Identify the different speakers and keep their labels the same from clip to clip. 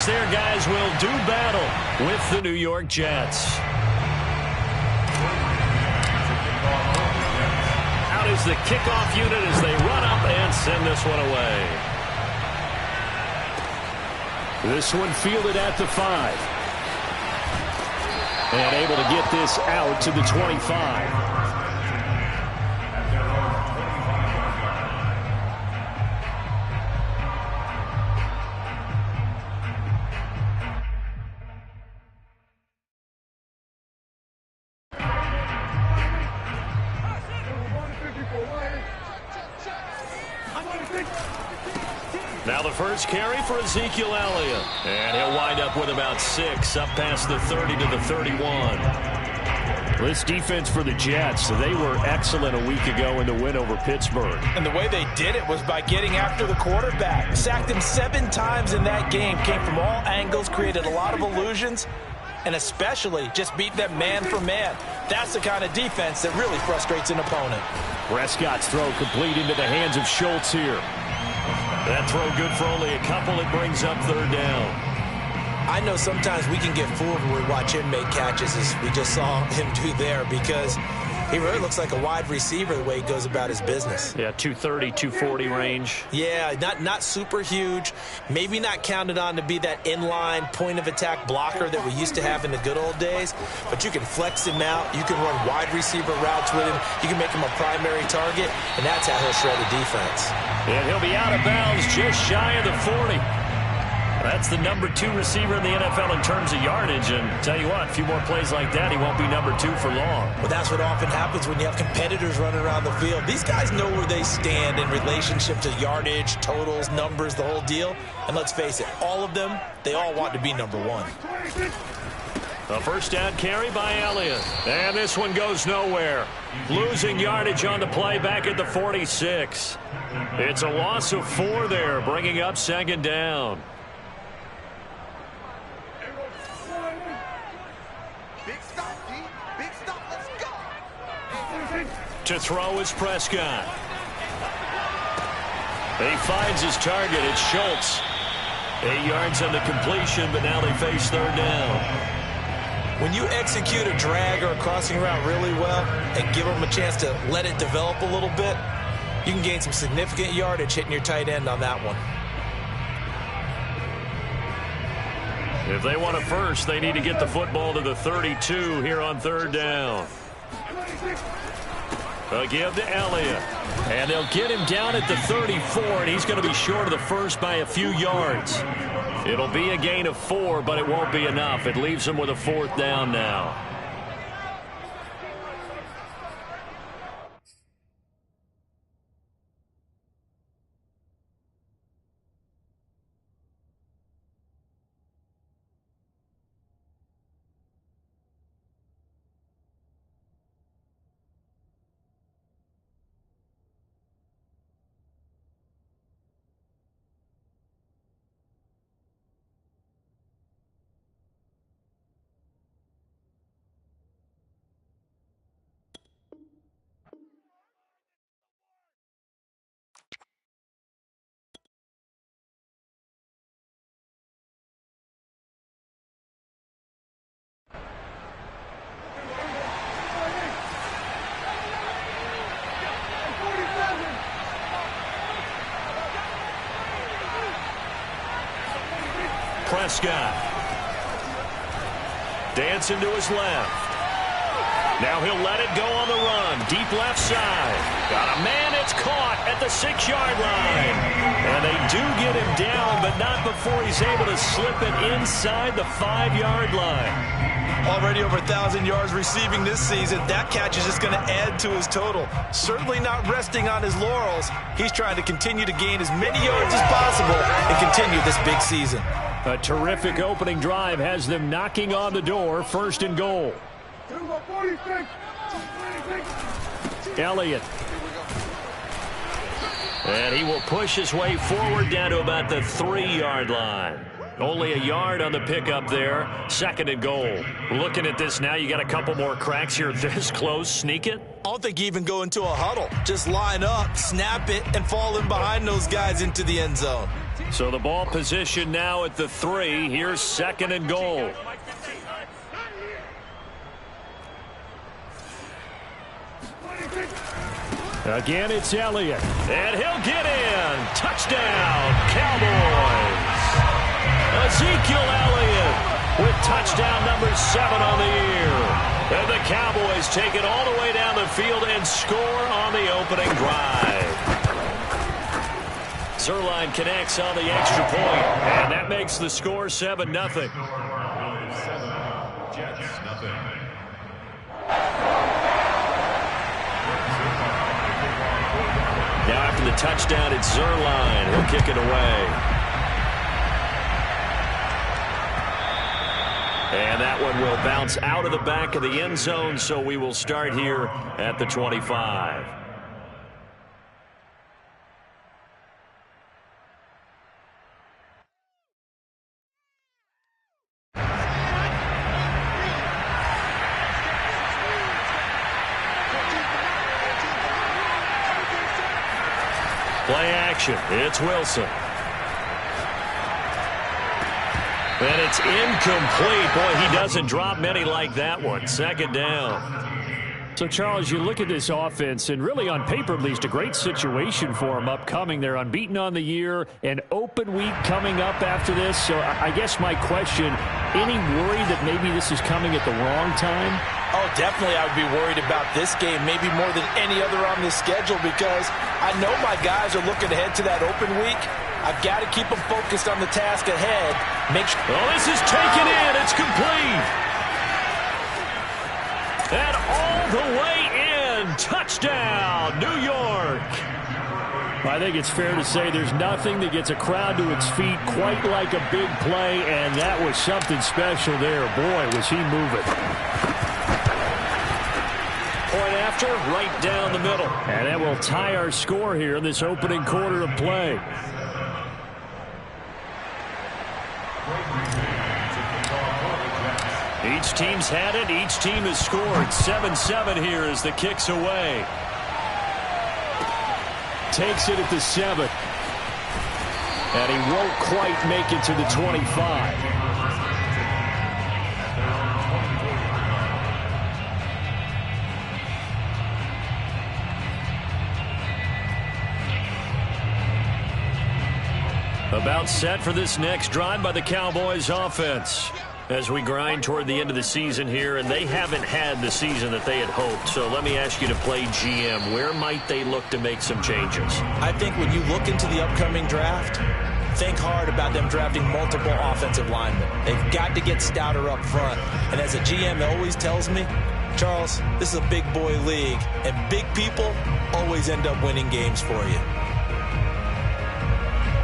Speaker 1: their guys will do battle with the New York Jets. Out is the kickoff unit as they run up and send this one away. This one fielded at the 5. And able to get this out to the 25. Now the first carry for Ezekiel Elliott. And he'll wind up with about 6 up past the 30 to the 31. This defense for the Jets, they were excellent a week ago in the win over Pittsburgh.
Speaker 2: And the way they did it was by getting after the quarterback. Sacked him 7 times in that game. Came from all angles, created a lot of illusions, and especially just beat them man for man. That's the kind of defense that really frustrates an opponent.
Speaker 1: Prescott's throw complete into the hands of Schultz here. That throw good for only a couple. It brings up 3rd down.
Speaker 2: I know sometimes we can get fooled when we watch him make catches, as we just saw him do there, because he really looks like a wide receiver the way he goes about his business.
Speaker 1: Yeah, 230, 240 range.
Speaker 2: Yeah, not super huge. Maybe not counted on to be that inline point-of-attack blocker that we used to have in the good old days, but you can flex him out. You can run wide receiver routes with him. You can make him a primary target, and that's how he'll shred a defense.
Speaker 1: And he'll be out of bounds just shy of the 40. That's the number 2 receiver in the NFL in terms of yardage. And tell you what, a few more plays like that, he won't be number 2 for long.
Speaker 2: Well, that's what often happens when you have competitors running around the field. These guys know where they stand in relationship to yardage, totals, numbers, the whole deal. And let's face it, all of them, they all want to be number 1.
Speaker 1: A first down carry by Elliott. And this one goes nowhere. Losing yardage on the play back at the 46. It's a loss of 4 there, bringing up 2nd down. To throw is Prescott. He finds his target. It's Schultz. 8 yards on the completion, but now they face 3rd down.
Speaker 2: When you execute a drag or a crossing route really well and give them a chance to let it develop a little bit, you can gain some significant yardage hitting your tight end on that one.
Speaker 1: If they want a first, they need to get the football to the 32 here on 3rd down. They'll give to Elliott. And they'll get him down at the 34, and he's going to be short of the first by a few yards. It'll be a gain of 4, but it won't be enough. It leaves him with a 4th down now. Prescott. Dancing to his left. Now he'll let it go on the run. Deep left side. Got a man. It's caught at the 6-yard line. And they do get him down, but not before he's able to slip it inside the 5-yard line.
Speaker 2: Already over 1,000 yards receiving this season. That catch is just going to add to his total. Certainly not resting on his laurels. He's trying to continue to gain as many yards as possible and continue this big season.
Speaker 1: A terrific opening drive has them knocking on the door. 1st and goal. Elliott. And he will push his way forward down to about the 3-yard line. Only a yard on the pickup there. 2nd and goal. Looking at this now, you got a couple more cracks here this close. Sneak it?
Speaker 2: I don't think you even go into a huddle. Just line up, snap it, and fall in behind those guys into the end zone.
Speaker 1: So the ball position now at the 3. Here's 2nd and goal. Again, it's Elliott. And he'll get in. Touchdown, Cowboys. Ezekiel Elliott with touchdown number 7 on the year. And the Cowboys take it all the way down the field and score on the opening drive. Zerline connects on the extra point, and that makes the score 7-0. Now after the touchdown, it's Zerline. He'll kick it away. And that one will bounce out of the back of the end zone, so we will start here at the 25. Play action. It's Wilson. And it's incomplete. Boy, he doesn't drop many like that one. 2nd down.
Speaker 3: So, Charles, you look at this offense, and really on paper, at least, a great situation for them upcoming. They're unbeaten on the year, an open week coming up after this. So I guess my question, any worry that maybe this is coming at the wrong time?
Speaker 2: Oh, definitely I would be worried about this game, maybe more than any other on the schedule, because I know my guys are looking ahead to that open week. I've got to keep them focused on the task ahead. Make sure.
Speaker 1: Oh, this is taken in. It's complete. And all the way in. Touchdown, New York.
Speaker 3: I think it's fair to say there's nothing that gets a crowd to its feet quite like a big play, and that was something special there. Boy, was he moving.
Speaker 1: Point after, right down the middle.
Speaker 3: And that will tie our score here in this opening quarter of play.
Speaker 1: Each team's had it. Each team has scored. 7-7 here as the kick's away.
Speaker 3: Takes it at the 7. And he won't quite make it to the 25.
Speaker 1: About set for this next drive by the Cowboys offense as we grind toward the end of the season here, and they haven't had the season that they had hoped. So let me ask you to play GM. Where might they look to make some changes?
Speaker 2: I think when you look into the upcoming draft, think hard about them drafting multiple offensive linemen. They've got to get stouter up front. And as a GM always tells me, Charles, this is a big boy league, and big people always end up winning games for you.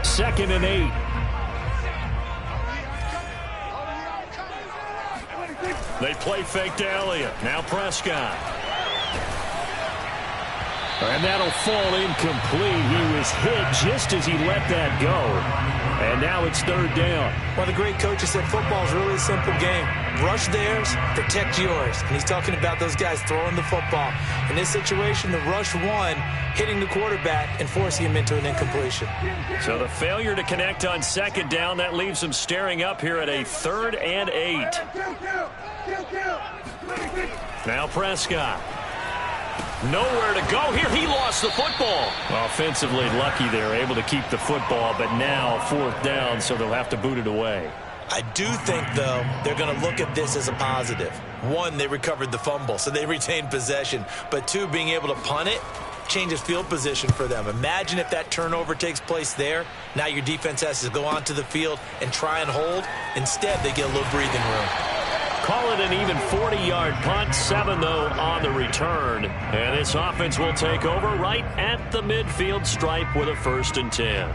Speaker 3: 2nd and 8.
Speaker 1: They play fake to Elliott. Now Prescott.
Speaker 3: And that'll fall incomplete. He was hit just as he let that go. And now it's 3rd down.
Speaker 2: One of the great coaches said football is really a simple game. Rush theirs, protect yours. And he's talking about those guys throwing the football. In this situation, the rush one, hitting the quarterback and forcing him into an incompletion.
Speaker 1: So the failure to connect on 2nd down, that leaves them staring up here at a 3rd and 8. Now Prescott. Nowhere to go here. He lost the football.
Speaker 3: Offensively lucky they're able to keep the football, but now 4th down, so they'll have to boot it away.
Speaker 2: I do think, though, they're going to look at this as a positive. 1, they recovered the fumble, so they retained possession. But 2, being able to punt it changes field position for them. Imagine if that turnover takes place there. Now your defense has to go onto the field and try and hold. Instead, they get a little breathing room.
Speaker 1: Call it an even 40-yard punt. 7, though, on the return. And this offense will take over right at the midfield stripe with a 1st and 10.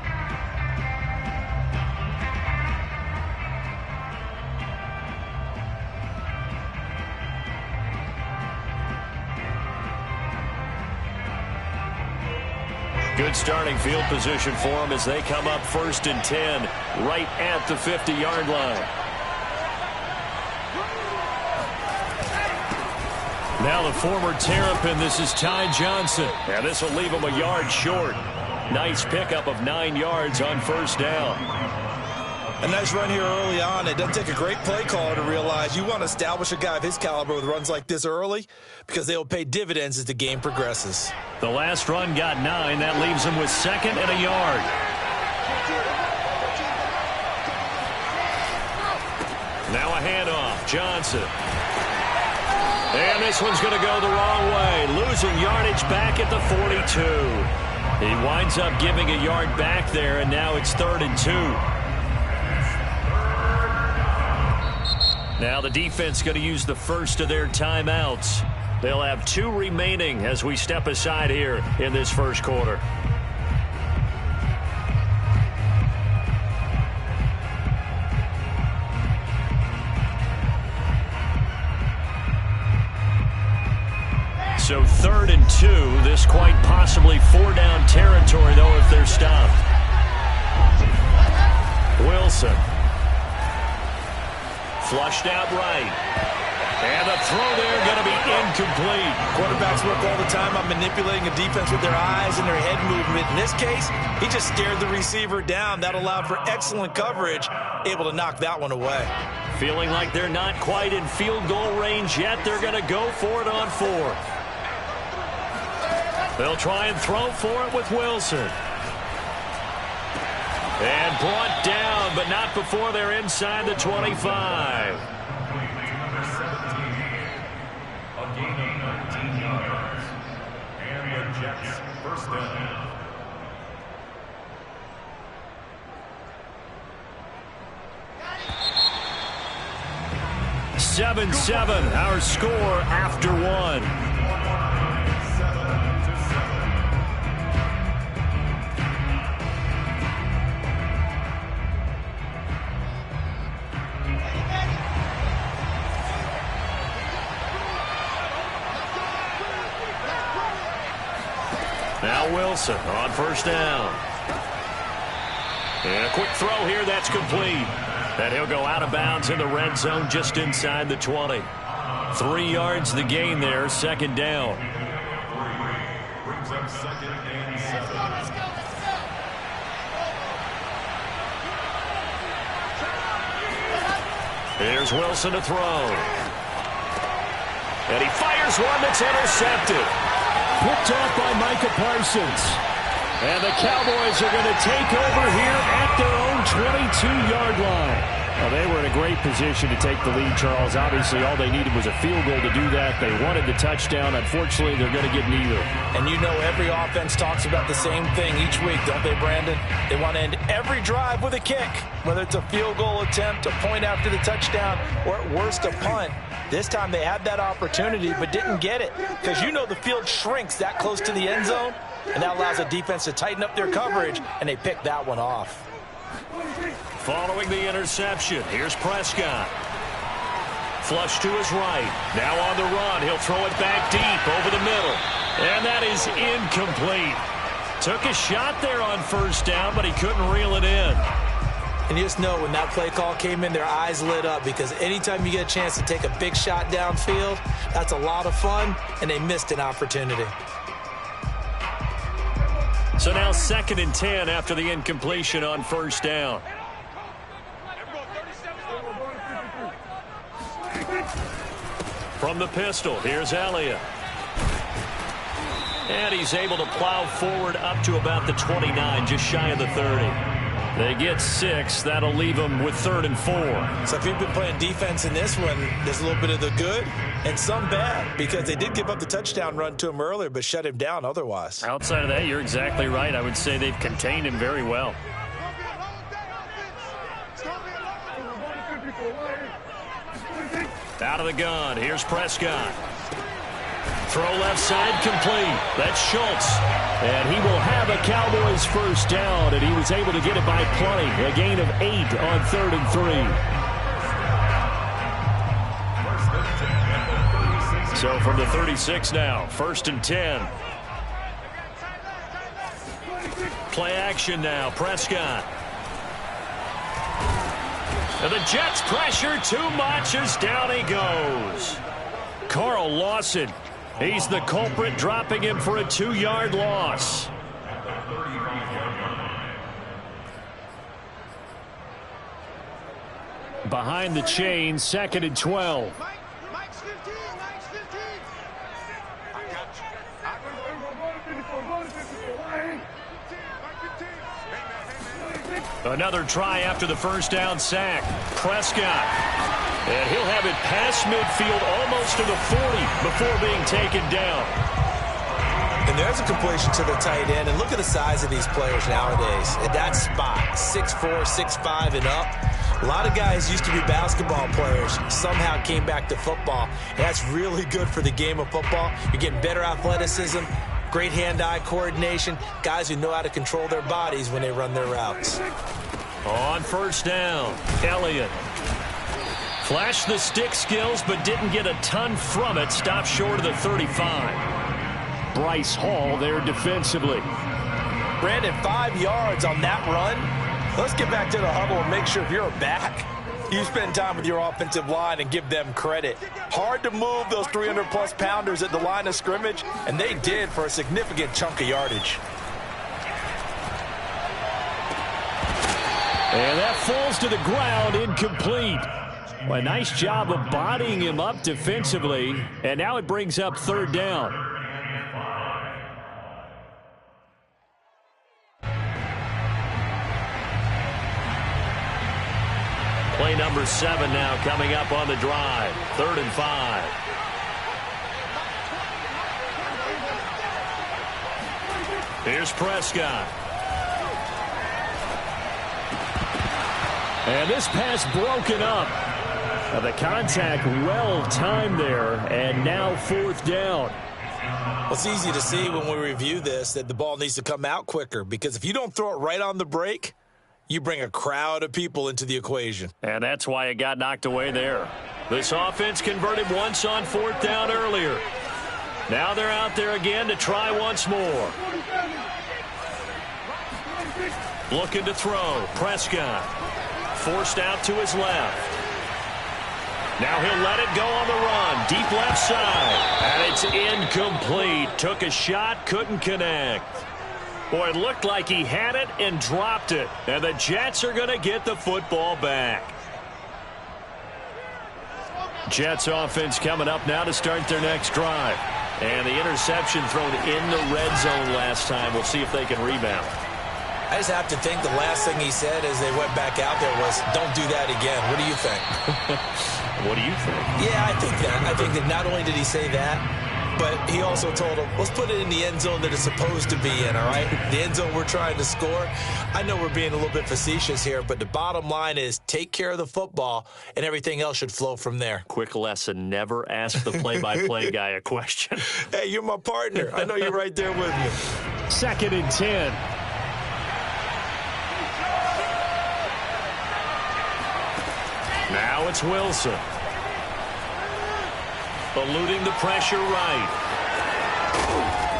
Speaker 1: Good starting field position for them as they come up 1st and 10 right at the 50-yard line. Now the former Terrapin, this is Ty Johnson. And this will leave him a yard short. Nice pickup of 9 yards on 1st down.
Speaker 2: A nice run here early on. It doesn't take a great play caller to realize you want to establish a guy of his caliber with runs like this early because they will pay dividends as the game progresses.
Speaker 1: The last run got 9. That leaves him with 2nd and a yard. Now a handoff. Johnson. And this one's going to go the wrong way. Losing yardage back at the 42. He winds up giving a yard back there, and now it's 3rd and 2. Now the defense going to use the first of their timeouts. They'll have 2 remaining as we step aside here in this first quarter. So 3rd and 2. This quite possibly 4-down territory, though, if they're stopped. Wilson. Flushed out right. And the throw there going to be incomplete.
Speaker 2: Quarterbacks work all the time on manipulating a defense with their eyes and their head movement. In this case, he just stared the receiver down. That allowed for excellent coverage, able to knock that one away.
Speaker 1: Feeling like they're not quite in field goal range yet. They're going to go for it on 4th. They'll try and throw for it with Wilson. And brought down, but not before they're inside the 25. A gain of 19 yards. And the Jets first down. 7-7, our score after 1. Now Wilson on 1st down. And a quick throw here, that's complete. And he'll go out of bounds in the red zone just inside the 20. 3 yards the gain there, 2nd down. Brings up 2nd and 7. Here's Wilson to throw. And he fires one that's intercepted. Picked off by Micah Parsons. And the Cowboys are going to take over here at their own 22-yard line.
Speaker 3: Well, they were in a great position to take the lead, Charles. Obviously, all they needed was a field goal to do that. They wanted the touchdown. Unfortunately, they're going to get neither.
Speaker 2: And you know every offense talks about the same thing each week, don't they, Brandon? They want to end every drive with a kick, whether it's a field goal attempt, a point after the touchdown, or at worst a punt. This time they had that opportunity but didn't get it because you know the field shrinks that close to the end zone, and that allows the defense to tighten up their coverage, and they picked that one off.
Speaker 1: Following the interception, here's Prescott. Flush to his right. Now on the run. He'll throw it back deep over the middle. And that is incomplete. Took a shot there on 1st down, but he couldn't reel it in.
Speaker 2: And you just know when that play call came in, their eyes lit up because anytime you get a chance to take a big shot downfield, that's a lot of fun, and they missed an opportunity.
Speaker 1: So now 2nd and 10 after the incompletion on 1st down. From the pistol, here's Elliott. And he's able to plow forward up to about the 29, just shy of the 30. They get 6. That'll leave them with 3rd and 4.
Speaker 2: So if you've been playing defense in this one, there's a little bit of the good and some bad because they did give up the touchdown run to him earlier but shut him down otherwise.
Speaker 3: Outside of that, you're exactly right. I would say they've contained him very well.
Speaker 1: Out of the gun. Here's Prescott. Throw left side complete. That's Schultz.
Speaker 3: And he will have a Cowboys 1st down, and he was able to get it by plenty. A gain of 8 on 3rd and 3. So from the 36 now, 1st and 10.
Speaker 1: Play action now. Prescott. And the Jets pressure too much as down he goes. Carl Lawson. He's the culprit, dropping him for a 2-yard loss. Behind the chain, 2nd and 12.
Speaker 4: Mike's 15. Mike's 15. I got you.
Speaker 1: Another try after the first down sack. Prescott. And he'll have it past midfield almost to the 40 before being taken down.
Speaker 2: And there's a completion to the tight end. And look at the size of these players nowadays. At that spot, 6'4", 6'5", and up. A lot of guys used to be basketball players, somehow came back to football. And that's really good for the game of football. You're getting better athleticism, great hand-eye coordination, guys who know how to control their bodies when they run their routes.
Speaker 1: On first down, Elliott. Flashed the stick skills, but didn't get a ton from it. Stopped short of the 35.
Speaker 3: Bryce Hall there defensively.
Speaker 2: Brandon, 5 yards on that run. Let's get back to the huddle and make sure if you're a back, you spend time with your offensive line and give them credit. Hard to move those 300-plus pounders at the line of scrimmage, and they did for a significant chunk of yardage.
Speaker 3: And that falls to the ground, incomplete. Well, a nice job of bodying him up defensively, and now it brings up 3rd down.
Speaker 1: Play number 7 now coming up on the drive. 3rd and 5. Here's Prescott.
Speaker 3: And this pass broken up. The contact well timed there, and now 4th down.
Speaker 2: Well, it's easy to see when we review this that the ball needs to come out quicker, because if you don't throw it right on the break, you bring a crowd of people into the equation.
Speaker 1: And that's why it got knocked away there. This offense converted once on 4th down earlier. Now they're out there again to try once more. Looking to throw. Prescott. Forced out to his left. Now he'll let it go on the run. Deep left side. And it's incomplete. Took a shot, couldn't connect. Boy, it looked like he had it and dropped it. And the Jets are going to get the football back. Jets offense coming up now to start their next drive. And the interception thrown in the red zone last time. We'll see if they can rebound.
Speaker 2: I just have to think the last thing he said as they went back out there was, don't do that again. What do you think?
Speaker 1: What do you think?
Speaker 2: Yeah, I think that. I think that not only did he say that, but he also told him, let's put it in the end zone that it's supposed to be in, all right? The end zone we're trying to score. I know we're being a little bit facetious here, but the bottom line is take care of the football, and everything else should flow from there.
Speaker 1: Quick lesson, never ask the play-by-play guy a question.
Speaker 2: Hey, you're my partner. I know you're right there with me.
Speaker 3: 2nd and 10.
Speaker 1: Now it's Wilson. Eluding the pressure right.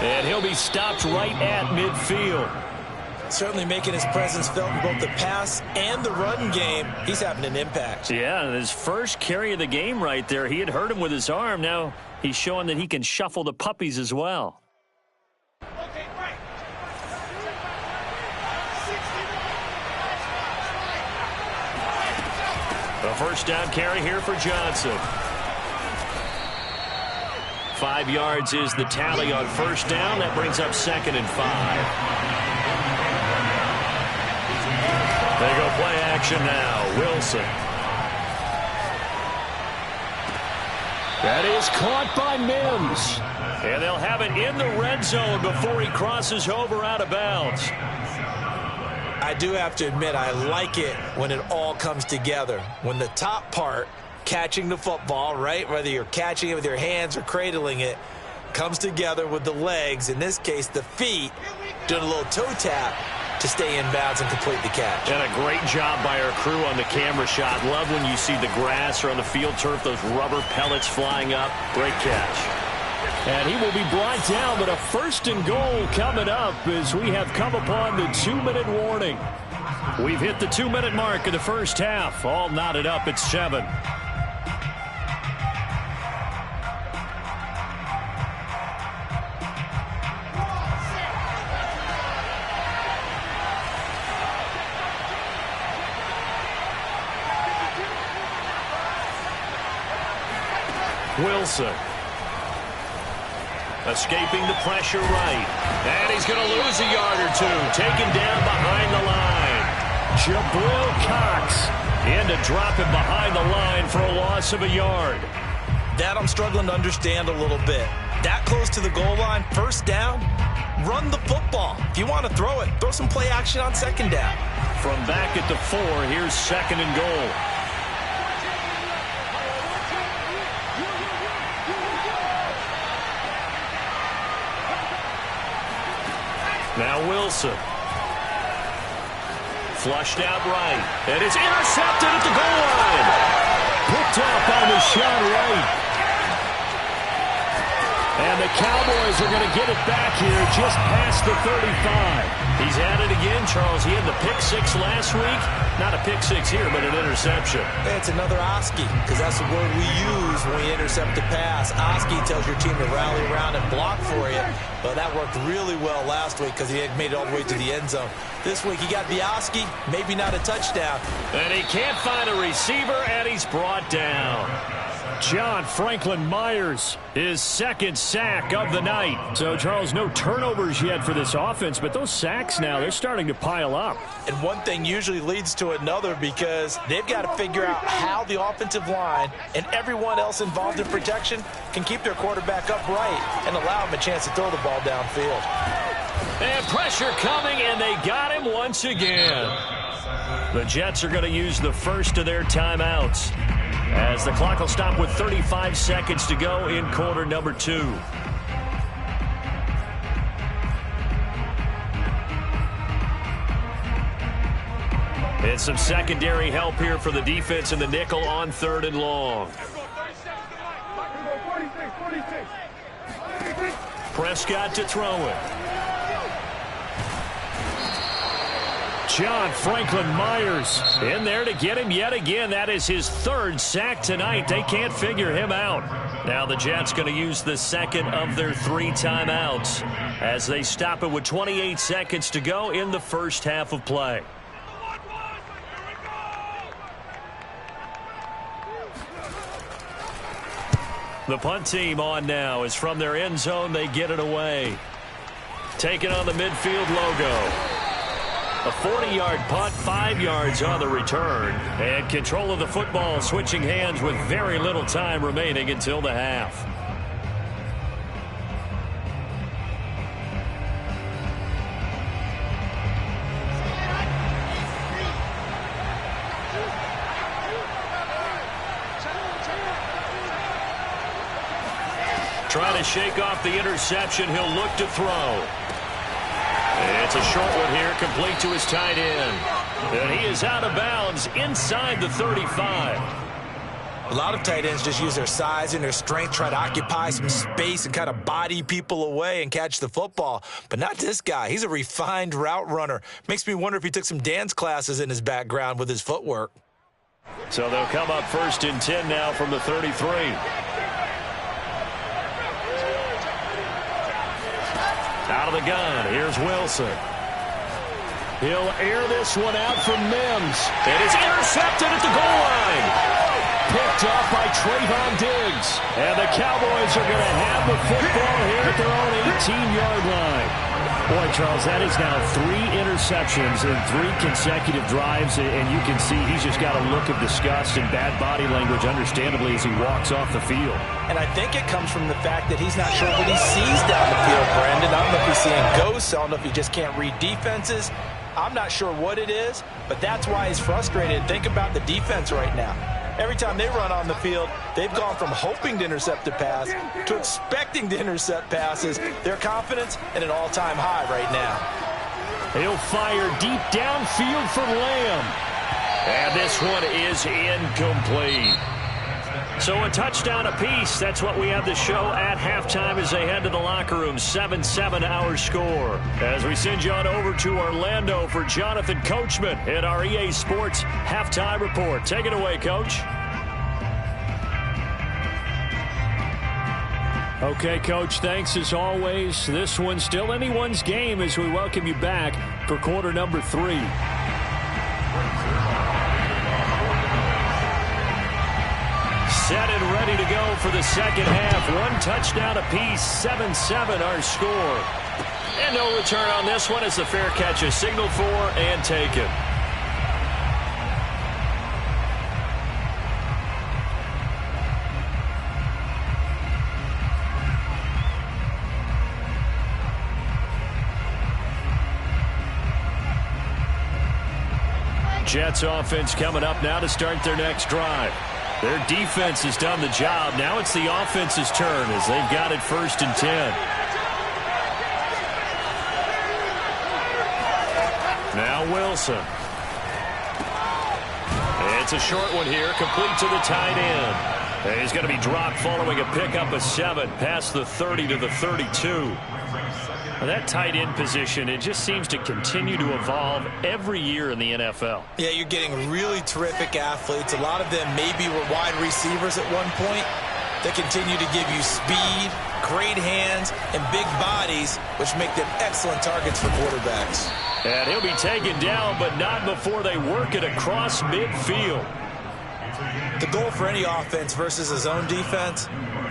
Speaker 1: And he'll be stopped right at midfield.
Speaker 2: Certainly making his presence felt in both the pass and the run game. He's having an impact.
Speaker 1: Yeah, his first carry of the game right there. He had hurt him with his arm. Now he's showing that he can shuffle the puppies as well. A first down carry here for Johnson. 5 yards is the tally on first down. That brings up 2nd and 5. They go play action now. Wilson.
Speaker 3: That is caught by Mims.
Speaker 1: And they'll have it in the red zone before he crosses over out of bounds.
Speaker 2: I do have to admit, I like it when it all comes together. When the top part, catching the football, right, whether you're catching it with your hands or cradling it, comes together with the legs, in this case the feet, doing a little toe tap to stay in bounds and complete the catch.
Speaker 1: And a great job by our crew on the camera shot. Love when you see the grass or on the field turf, those rubber pellets flying up. Great catch.
Speaker 3: And he will be brought down, but a 1st and goal coming up as we have come upon the 2-minute warning. We've hit the 2-minute mark of the first half. All knotted up at 7. Wilson. Escaping the pressure right. And he's going to lose a yard or two. Taken down behind the line. Jabril Cox in to drop him behind the line for a loss of a yard.
Speaker 2: That I'm struggling to understand a little bit. That close to the goal line, 1st down, run the football. If you want to throw it, throw some play action on 2nd down.
Speaker 3: From back at the 4, here's 2nd and goal. Now Wilson. Flushed out right. And it's intercepted at the goal line. Picked off by Rashawn Wright. And the Cowboys are going to get it back here just past the 35. He's at it again, Charles. He had the pick 6 last week. Not a pick 6 here, but an interception.
Speaker 2: It's another Oski, because that's the word we use when we intercept a pass. Oski tells your team to rally around and block for you. But that worked really well last week because he had made it all the way to the end zone. This week he got the Oski, maybe not a touchdown.
Speaker 3: And he can't find a receiver, and he's brought down. John Franklin Myers, his 2nd sack of the night. So, Charles, no turnovers yet for this offense, but those sacks now, they're starting to pile up.
Speaker 2: And one thing usually leads to another because they've got to figure out how the offensive line and everyone else involved in protection can keep their quarterback upright and allow him a chance to throw the ball downfield.
Speaker 3: And pressure coming, and they got him once again. The Jets are going to use the first of their timeouts, as the clock will stop with 35 seconds to go in quarter number 2. And some secondary help here for the defense in the nickel on 3rd and long. Prescott to throw it. John Franklin Myers in there to get him yet again. That is his 3rd sack tonight. They can't figure him out. Now the Jets going to use the 2nd of their 3 timeouts as they stop it with 28 seconds to go in the first half of play. The punt team on now is from their end zone. They get it away. Taking on the midfield logo. A 40-yard punt, 5 yards on the return. And control of the football switching hands with very little time remaining until the half. Trying to shake off the interception. He'll look to throw. It's a short one here, complete to his tight end. And he is out of bounds inside the 35.
Speaker 2: A lot of tight ends just use their size and their strength, try to occupy some space and kind of body people away and catch the football. But not this guy. He's a refined route runner. Makes me wonder if he took some dance classes in his background with his footwork.
Speaker 3: So they'll come up 1st and 10 now from the 33. Out of the gun, here's Wilson. He'll air this one out from Mims. And it's intercepted at the goal line. Picked off by Trayvon Diggs. And the Cowboys are going to have the football here at their own 18-yard line. Boy, Charles, that is now 3 interceptions in 3 consecutive drives. And you can see he's just got a look of disgust and bad body language, understandably, as he walks off the field.
Speaker 2: And I think it comes from the fact that he's not sure what he sees down the field, Brandon. I don't know if he's seeing ghosts. I don't know if he just can't read defenses. I'm not sure what it is, but that's why he's frustrated. Think about the defense right now. Every time they run on the field, they've gone from hoping to intercept a pass to expecting to intercept passes. Their confidence at an all-time high right now.
Speaker 3: He'll fire deep downfield for Lamb. And this one is incomplete.
Speaker 1: So a touchdown apiece. That's what we have to show at halftime as they head to the locker room. 7-7 our score. As we send you on over to Orlando for Jonathan Coachman at our EA Sports Halftime Report. Take it away, Coach.
Speaker 3: Okay, Coach, thanks as always. This one's still anyone's game as we welcome you back for quarter number 3.
Speaker 1: Set and ready to go for the second half. One touchdown apiece, 7-7 our score. And no return on this one as the fair catch is signaled for and taken. Jets offense coming up now to start their next drive. Their defense has done the job. Now it's the offense's turn as they've got it 1st and 10. Now Wilson. It's a short one here, complete to the tight end. And he's going to be dropped following a pickup of 7 past the 30 to the 32.
Speaker 3: Well, that tight end position, it just seems to continue to evolve every year in the NFL.
Speaker 2: Yeah, you're getting really terrific athletes. A lot of them maybe were wide receivers at one point. They continue to give you speed, great hands, and big bodies, which make them excellent targets for quarterbacks.
Speaker 1: And he'll be taken down, but not before they work it across midfield.
Speaker 2: The goal for any offense versus his own defense,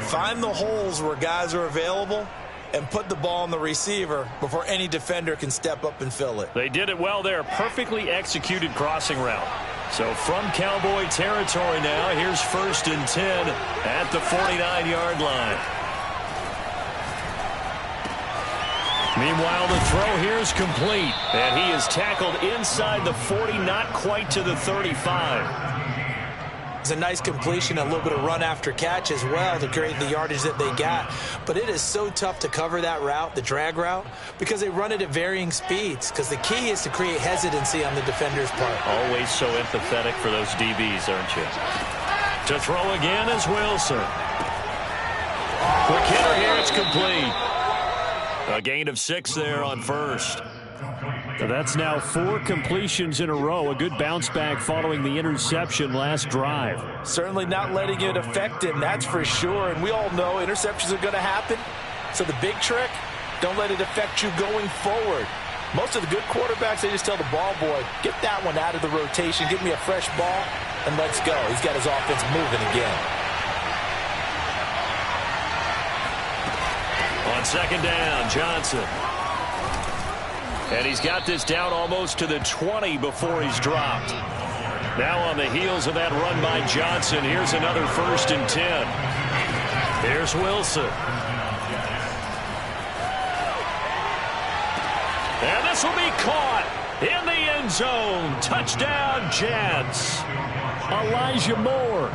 Speaker 2: find the holes where guys are available and put the ball on the receiver before any defender can step up and fill it.
Speaker 1: They did it well there. Perfectly executed crossing route. So from Cowboy territory now, here's 1st and 10 at the 49-yard line. Meanwhile, the throw here is complete. And he is tackled inside the 40, not quite to the 35.
Speaker 2: It's a nice completion, a little bit of run after catch as well to create the yardage that they got. But it is so tough to cover that route, the drag route, because they run it at varying speeds. Because the key is to create hesitancy on the defender's part.
Speaker 1: Always so empathetic for those DBs, aren't you? To throw again is Wilson. Quick hitter here, it's complete. A gain of 6 there on 1st.
Speaker 3: So that's now 4 completions in a row. A good bounce back following the interception last drive.
Speaker 2: Certainly not letting it affect him, that's for sure. And we all know interceptions are going to happen. So the big trick, don't let it affect you going forward. Most of the good quarterbacks, they just tell the ball boy, get that one out of the rotation, give me a fresh ball, and let's go. He's got his offense moving again.
Speaker 1: On 2nd down, Johnson. And he's got this down almost to the 20 before he's dropped. Now on the heels of that run by Johnson, here's another 1st and 10. Here's Wilson. And this will be caught in the end zone. Touchdown, Jets. Elijah Moore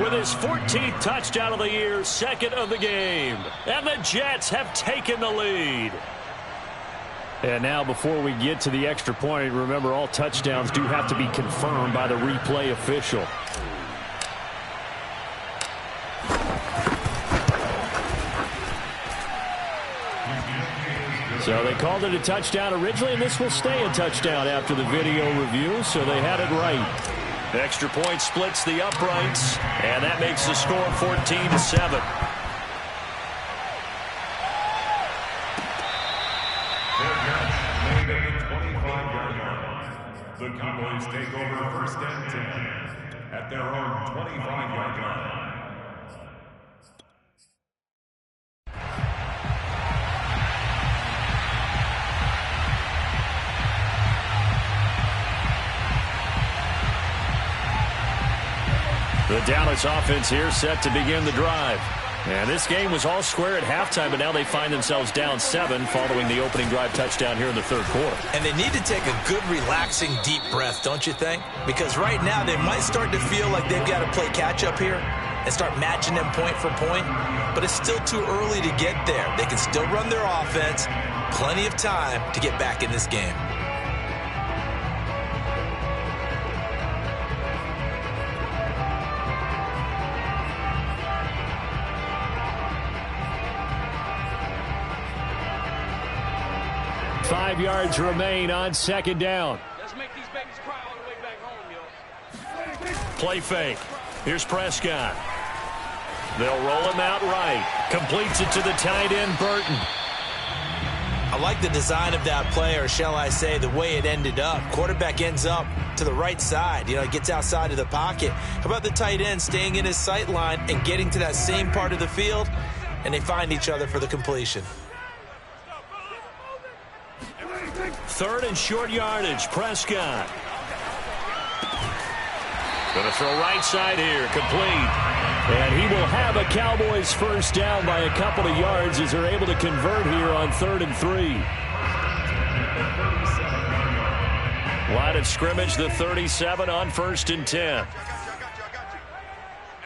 Speaker 1: with his 14th touchdown of the year, 2nd of the game. And the Jets have taken the lead.
Speaker 3: And now before we get to the extra point, remember all touchdowns do have to be confirmed by the replay official. So they called it a touchdown originally, and this will stay a touchdown after the video review, so they had it right.
Speaker 1: Extra point splits the uprights, and that makes the score 14-7.
Speaker 5: The Cowboys take over 1st and 10 at their own 25-yard line.
Speaker 1: The Dallas offense here set to begin the drive. And this game was all square at halftime, but now they find themselves down 7 following the opening drive touchdown here in the 3rd quarter.
Speaker 2: And they need to take a good, relaxing, deep breath, don't you think? Because right now they might start to feel like they've got to play catch-up here and start matching them point for point. But it's still too early to get there. They can still run their offense. Plenty of time to get back in this game.
Speaker 3: 5 yards remain on second down.
Speaker 4: Let's make these babies cry all the way back home, yo.
Speaker 1: Play fake. Here's Prescott. They'll roll him out right. Completes it to the tight end, Burton.
Speaker 2: I like the design of that play, or shall I say the way it ended up. Quarterback ends up to the right side. He gets outside of the pocket. How about the tight end staying in his sight line and getting to that same part of the field, and they find each other for the completion.
Speaker 1: 3rd and short yardage, Prescott. Going to throw right side here, complete.
Speaker 3: And he will have a Cowboys first down by a couple of yards as they're able to convert here on 3rd and 3.
Speaker 1: Line of scrimmage, the 37 on 1st and 10.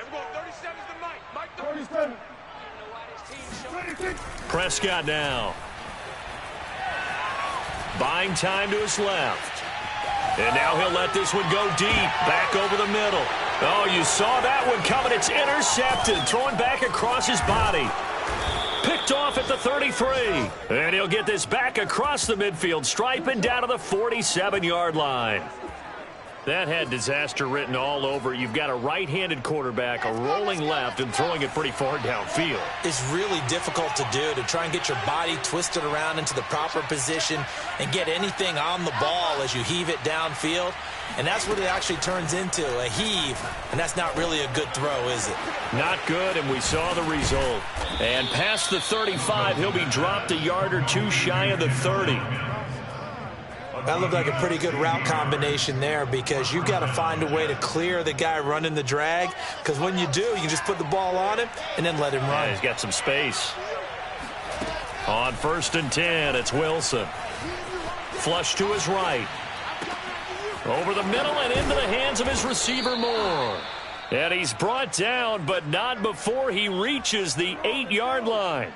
Speaker 4: Everyone, 37's the Mike. Mike 37.
Speaker 1: Prescott now. Buying time to his left. And now he'll let this one go deep. Back over the middle. Oh, you saw that one coming. It's intercepted. Throwing back across his body. Picked off at the 33. And he'll get this back across the midfield, striping down to the 47-yard line. That had disaster written all over. You've got a right-handed quarterback, a rolling left, and throwing it pretty far downfield.
Speaker 2: It's really difficult to do, to try and get your body twisted around into the proper position and get anything on the ball as you heave it downfield. And that's what it actually turns into, a heave. And that's not really a good throw, is it?
Speaker 1: Not good, and we saw the result. And past the 35, he'll be dropped a yard or two shy of the 30.
Speaker 2: That looked like a pretty good route combination there, because you've got to find a way to clear the guy running the drag, because when you do, you can just put the ball on him and then let him run.
Speaker 1: Yeah, he's got some space. On 1st and 10, it's Wilson. Flush to his right. Over the middle and into the hands of his receiver, Moore. And he's brought down, but not before he reaches the 8-yard line.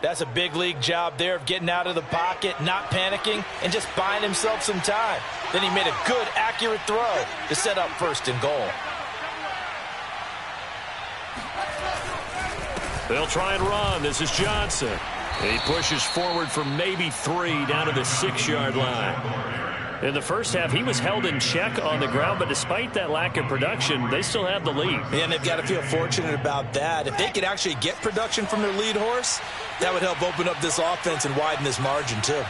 Speaker 2: That's a big league job there of getting out of the pocket, not panicking, and just buying himself some time. Then he made a good, accurate throw to set up 1st and goal.
Speaker 1: They'll try and run. This is Johnson. He pushes forward for maybe 3 down to the 6-yard line. In the first half, he was held in check on the ground, but despite that lack of production, they still have the lead.
Speaker 2: And they've got to feel fortunate about that. If they could actually get production from their lead horse, that would help open up this offense and widen this margin, too.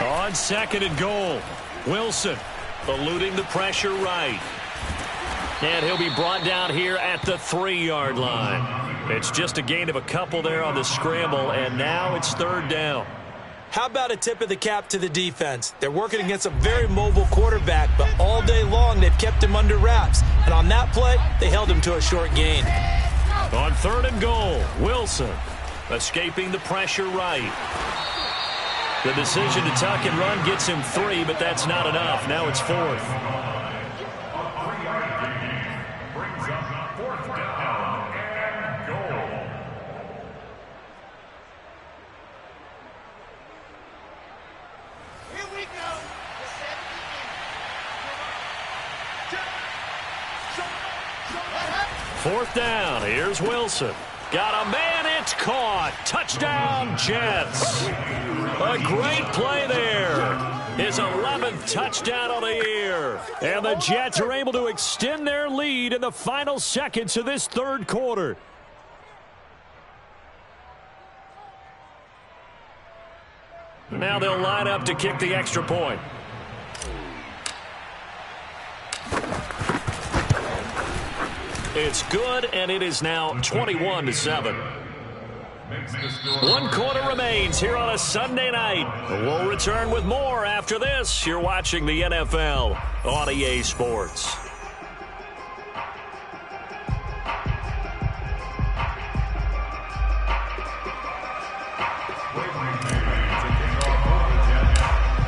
Speaker 1: On 2nd and goal, Wilson eluding the pressure right. And he'll be brought down here at the 3-yard line. It's just a gain of a couple there on the scramble, and now it's 3rd down.
Speaker 2: How about a tip of the cap to the defense? They're working against a very mobile quarterback, but all day long they've kept him under wraps. And on that play, they held him to a short gain.
Speaker 1: On 3rd and goal, Wilson escaping the pressure right. The decision to tuck and run gets him 3, but that's not enough. Now it's 4th. Fourth down. Here's Wilson. Got a man. It's caught. Touchdown, Jets. A great play there. His 11th touchdown of the year. And the Jets are able to extend their lead in the final seconds of this 3rd quarter. Now they'll line up to kick the extra point. It's good, and it is now 21-7. 1 quarter remains here on a Sunday night. We'll return with more after this. You're watching the NFL on EA Sports.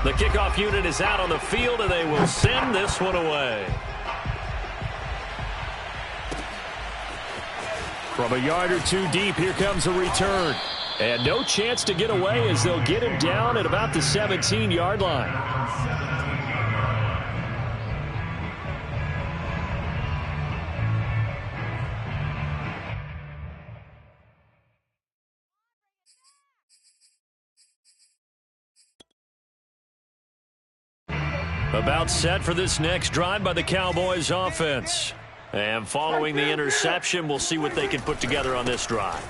Speaker 1: The kickoff unit is out on the field, and they will send this one away.
Speaker 3: From a yard or two deep, here comes a return. And no chance to get away as they'll get him down at about the 17-yard line.
Speaker 1: About set for this next drive by the Cowboys offense. And following the interception, we'll see what they can put together on this drive.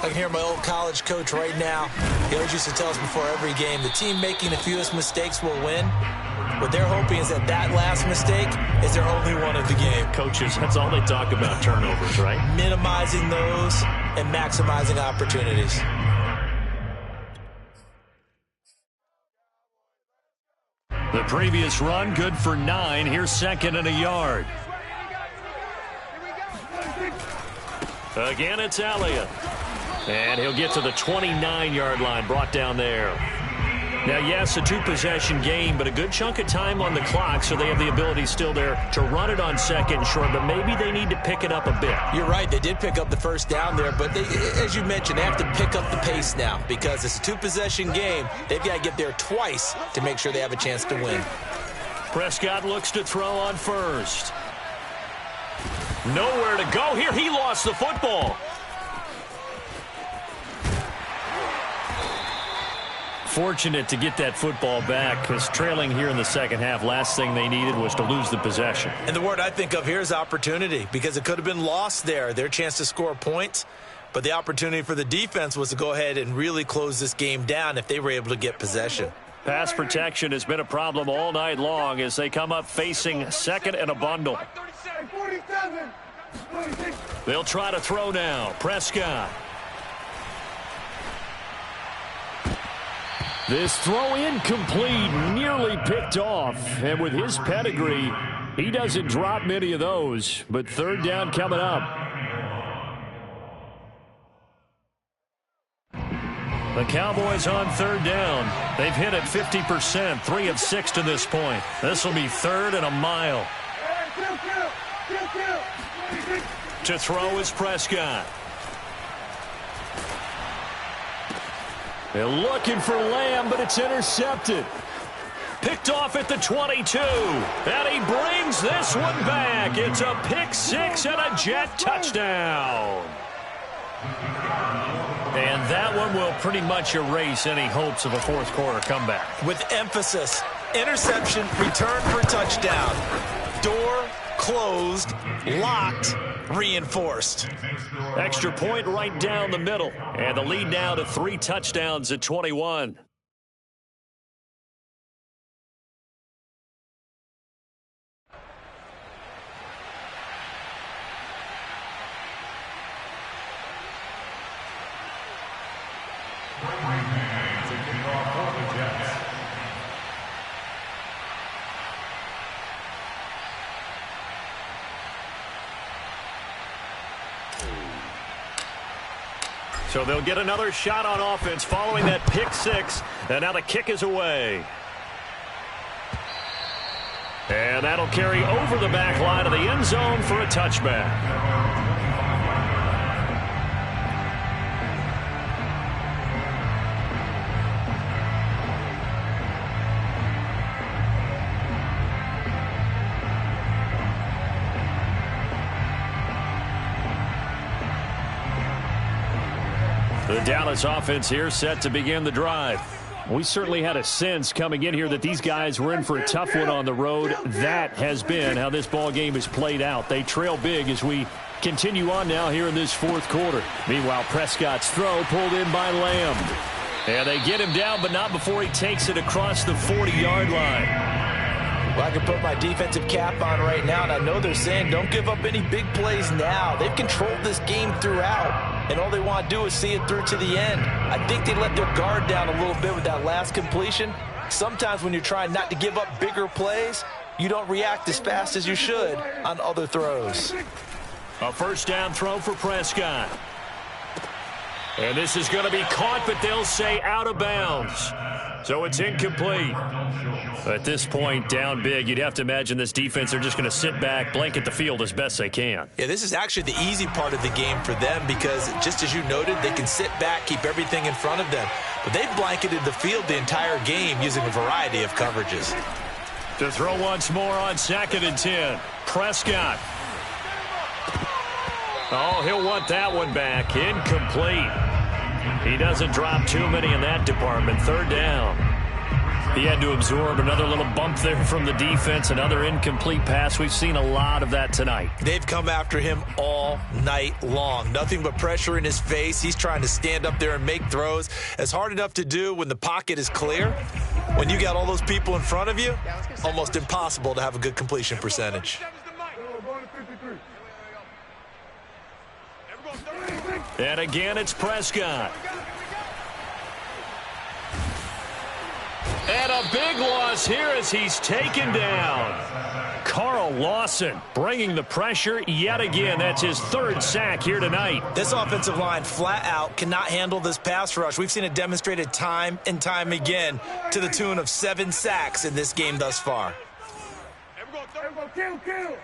Speaker 2: I can hear my old college coach right now. He always used to tell us before every game, the team making the fewest mistakes will win. What they're hoping is that last mistake is their only one of the game.
Speaker 1: Coaches, that's all they talk about, turnovers, right?
Speaker 2: Minimizing those and maximizing opportunities.
Speaker 1: The previous run, good for 9. Here's 2nd and a yard. Again, it's Elliott. And he'll get to the 29-yard line, brought down there. Now, yes, a 2-possession game, but a good chunk of time on the clock, so they have the ability still there to run it on 2nd and short, but maybe they need to pick it up a bit.
Speaker 2: You're right. They did pick up the first down there, but as you mentioned, they have to pick up the pace now because it's a 2-possession game. They've got to get there twice to make sure they have a chance to win.
Speaker 1: Prescott looks to throw on first. Nowhere to go here. He lost the football. Fortunate to get that football back because trailing here in the second half, last thing they needed was to lose the possession.
Speaker 2: And the word I think of here is opportunity because it could have been lost there, their chance to score points. But the opportunity for the defense was to go ahead and really close this game down if they were able to get possession.
Speaker 1: Pass protection has been a problem all night long as they come up facing 2nd and a bundle. They'll try to throw now. Prescott. This throw incomplete, nearly picked off. And with his pedigree, he doesn't drop many of those. But 3rd down coming up. The Cowboys on 3rd down. They've hit it 50%, 3 of 6 to this point. This will be 3rd and a mile. To throw is Prescott. They're looking for Lamb, but it's intercepted. Picked off at the 22. And he brings this one back. It's a pick 6 and a Jet touchdown. And that one will pretty much erase any hopes of a fourth quarter comeback.
Speaker 2: With emphasis, interception, return for touchdown. Door closed, locked, reinforced.
Speaker 1: Extra point right down the middle. And the lead now to 3 touchdowns at 21. So they'll get another shot on offense following that pick 6. And now the kick is away. And that'll carry over the back line of the end zone for a touchback. The Dallas offense here set to begin the drive. We certainly had a sense coming in here that these guys were in for a tough one on the road. That has been how this ball game has played out. They trail big as we continue on now here in this fourth quarter. Meanwhile, Prescott's throw pulled in by Lamb. And they get him down, but not before he takes it across the 40-yard line.
Speaker 2: Well, I can put my defensive cap on right now, and I know they're saying don't give up any big plays now. They've controlled this game throughout, and all they want to do is see it through to the end. I think they let their guard down a little bit with that last completion. Sometimes when you're trying not to give up bigger plays, you don't react as fast as you should on other throws.
Speaker 1: A first down throw for Prescott. And this is going to be caught, but they'll say out of bounds. So it's incomplete. At this point, down big, you'd have to imagine this defense are just going to sit back, blanket the field as best they can.
Speaker 2: Yeah, this is actually the easy part of the game for them because, just as you noted, they can sit back, keep everything in front of them. But they've blanketed the field the entire game using a variety of coverages.
Speaker 1: To throw once more on 2nd and 10. Prescott. Oh, he'll want that one back. Incomplete. He doesn't drop too many in that department. 3rd down.
Speaker 3: He had to absorb another little bump there from the defense, another incomplete pass. We've seen a lot of that tonight.
Speaker 2: They've come after him all night long. Nothing but pressure in his face. He's trying to stand up there and make throws. It's hard enough to do when the pocket is clear. When you got all those people in front of you, almost impossible to have a good completion percentage.
Speaker 1: And again, it's Prescott. And a big loss here as he's taken down.
Speaker 3: Carl Lawson bringing the pressure yet again. That's his third sack here tonight.
Speaker 2: This offensive line flat out cannot handle this pass rush. We've seen it demonstrated time and time again to the tune of 7 sacks in this game thus far.
Speaker 4: Kill.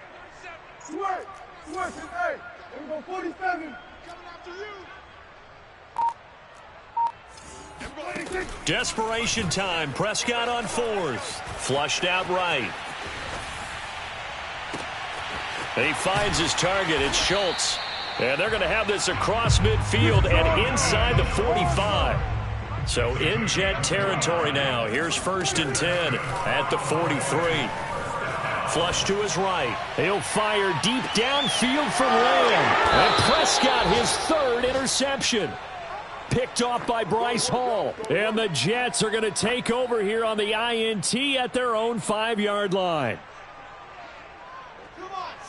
Speaker 4: Sweat. Hey, here we go, 47. Coming after you.
Speaker 1: Desperation time. Prescott on 4th. Flushed out right. He finds his target. It's Schultz. And they're going to have this across midfield and inside the 45. So in Jet territory now. Here's 1st and 10 at the 43. Flush to his right.
Speaker 3: He'll fire deep downfield for Lamb. And Prescott, his 3rd interception. Picked off by Bryce Hall. And the Jets are going to take over here on the INT at their own 5-yard line.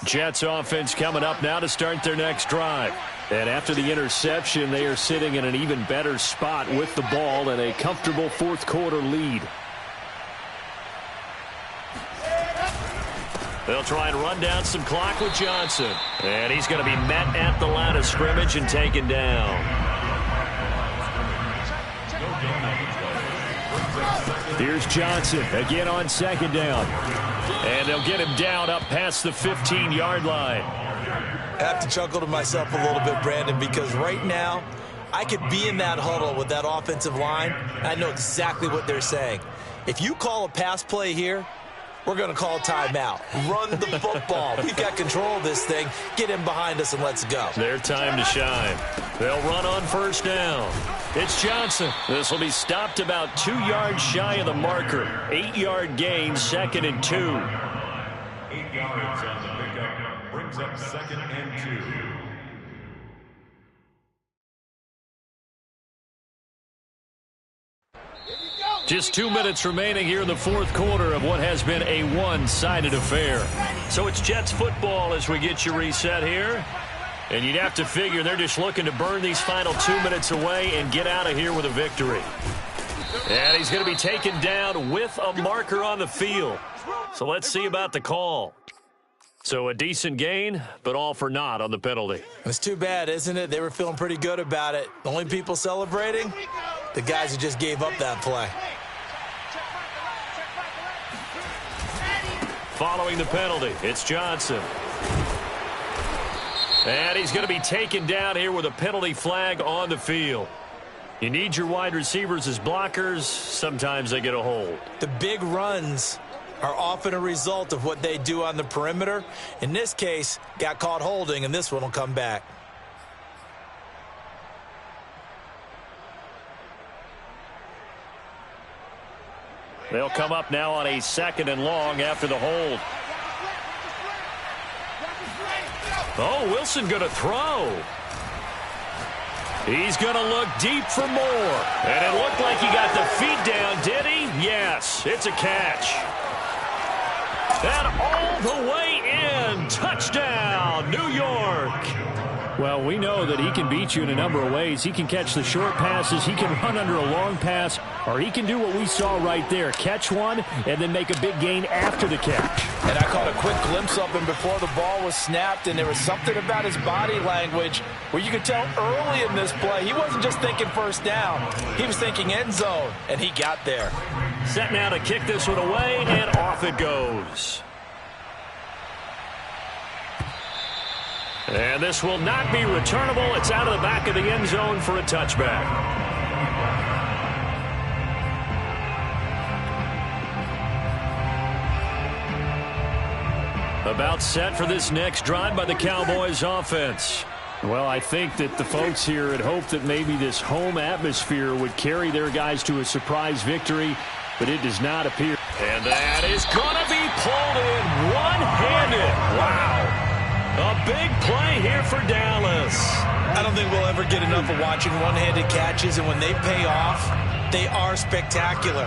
Speaker 1: Jets offense coming up now to start their next drive.
Speaker 3: And after the interception, they are sitting in an even better spot with the ball and a comfortable 4th quarter lead.
Speaker 1: They'll try and run down some clock with Johnson. And he's going to be met at the line of scrimmage and taken down.
Speaker 3: Here's Johnson again on 2nd down.
Speaker 1: And they'll get him down up past the 15-yard line.
Speaker 2: I have to chuckle to myself a little bit, Brandon, because right now I could be in that huddle with that offensive line. I know exactly what they're saying. If you call a pass play here, we're going to call timeout. Run the football. We've got control of this thing. Get him behind us and let's go.
Speaker 1: Their time to shine. They'll run on 1st down. It's Johnson. This will be stopped about 2 yards shy of the marker. 8-yard gain, 2nd and 2.
Speaker 5: 8 yards on the pickup brings up 2nd and 2.
Speaker 1: Just 2 minutes remaining here in the 4th quarter of what has been a one-sided affair. So it's Jets football as we get you reset here. And you'd have to figure they're just looking to burn these final 2 minutes away and get out of here with a victory. And he's going to be taken down with a marker on the field. So let's see about the call. So a decent gain, but all for naught on the penalty.
Speaker 2: It's too bad, isn't it? They were feeling pretty good about it. The only people celebrating, the guys who just gave up that play.
Speaker 1: Following the penalty, it's Johnson. And he's going to be taken down here with a penalty flag on the field. You need your wide receivers as blockers. Sometimes they get a hold.
Speaker 2: The big runs are often a result of what they do on the perimeter. In this case, got caught holding, and this one will come back.
Speaker 1: They'll come up now on a 2nd and long after the hold. Oh, Wilson going to throw. He's going to look deep for more. And it looked like he got the feet down, did he? Yes, it's a catch. And all the way in. Touchdown, New York.
Speaker 3: Well, we know that he can beat you in a number of ways. He can catch the short passes, he can run under a long pass, or he can do what we saw right there, catch one and then make a big gain after the catch.
Speaker 2: And I caught a quick glimpse of him before the ball was snapped, and there was something about his body language where you could tell early in this play he wasn't just thinking 1st down. He was thinking end zone, and he got there.
Speaker 1: Set now to kick this one away, and off it goes. And this will not be returnable. It's out of the back of the end zone for a touchback. About set for this next drive by the Cowboys offense.
Speaker 3: Well, I think that the folks here had hoped that maybe this home atmosphere would carry their guys to a surprise victory. but it does not appear.
Speaker 1: And that is going to be pulled in one-handed. Wow. A big play here for Dallas.
Speaker 2: I don't think we'll ever get enough of watching one-handed catches, and when they pay off, they are spectacular.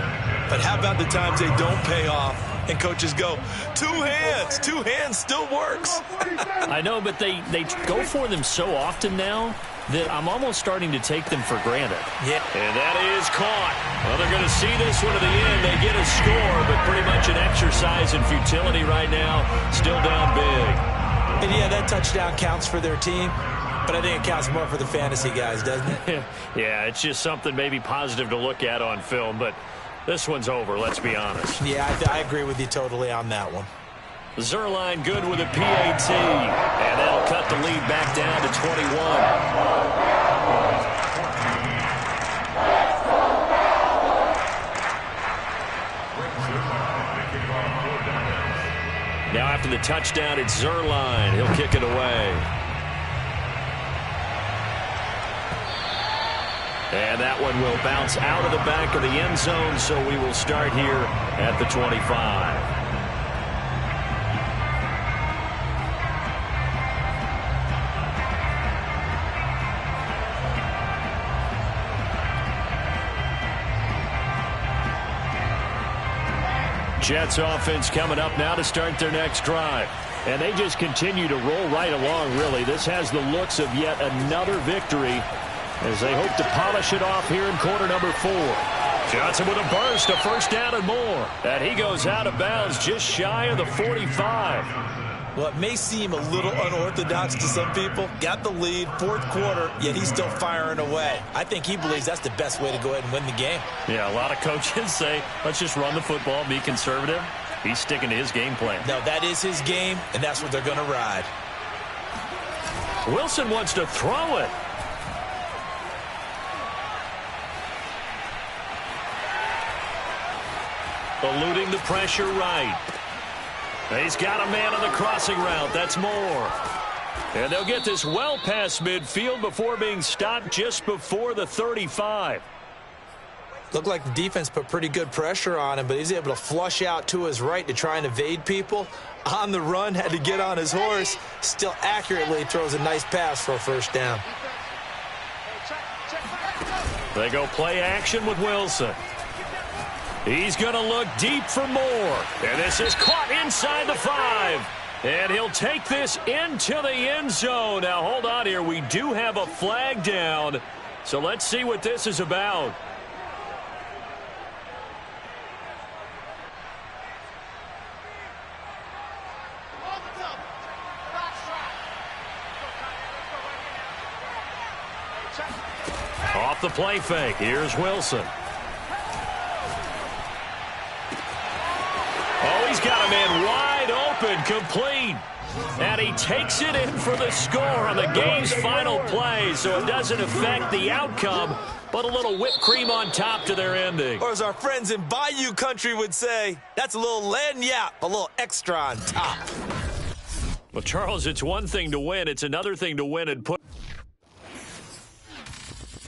Speaker 2: But how about the times they don't pay off and coaches go, two hands still works.
Speaker 3: I know, but they go for them so often now that I'm almost starting to take them for granted.
Speaker 2: Yeah.
Speaker 1: And that is caught. Well, they're going to see this one to the end. They get a score, but pretty much an exercise in futility right now. Still down big.
Speaker 2: And yeah, that touchdown counts for their team, but I think it counts more for the fantasy guys, doesn't it?
Speaker 3: Yeah, it's just something maybe positive to look at on film, but this one's over, let's be honest.
Speaker 2: Yeah, I agree with you totally on that one.
Speaker 1: Zerline good with a PAT, and that'll cut the lead back down to 21. Now after the touchdown, it's Zerline. He'll kick it away. And that one will bounce out of the back of the end zone, so we will start here at the 25. Jets offense coming up now to start their next drive.
Speaker 3: And they just continue to roll right along, really. This has the looks of yet another victory as they hope to polish it off here in quarter number 4.
Speaker 1: Johnson with a burst, a first down and more. And he goes out of bounds just shy of the 45.
Speaker 2: Well, it may seem a little unorthodox to some people. Got the lead, fourth quarter, yet he's still firing away. I think he believes that's the best way to go ahead and win the game.
Speaker 3: Yeah, a lot of coaches say, let's just run the football, be conservative. He's sticking to his game plan.
Speaker 2: No, that is his game, and that's what they're going to ride.
Speaker 1: Wilson wants to throw it. Eluding the pressure right. He's got a man on the crossing route. That's Moore. And they'll get this well past midfield before being stopped just before the 35.
Speaker 2: Looked like the defense put pretty good pressure on him, but he's able to flush out to his right to try and evade people. On the run, had to get on his horse. Still accurately throws a nice pass for a first down.
Speaker 1: They go play action with Wilson. He's going to look deep for Moore. And this is caught inside the 5. And he'll take this into the end zone. Now, hold on here. We do have a flag down. So let's see what this is about. Off the play fake. Here's Wilson. Oh, he's got a man wide open, complete. And he takes it in for the score on the game's final play, so it doesn't affect the outcome, but a little whipped cream on top to their ending.
Speaker 2: Or as our friends in Bayou country would say, that's a little lagniappe, a little extra on top.
Speaker 1: Well, Charles, it's one thing to win. It's another thing to win and put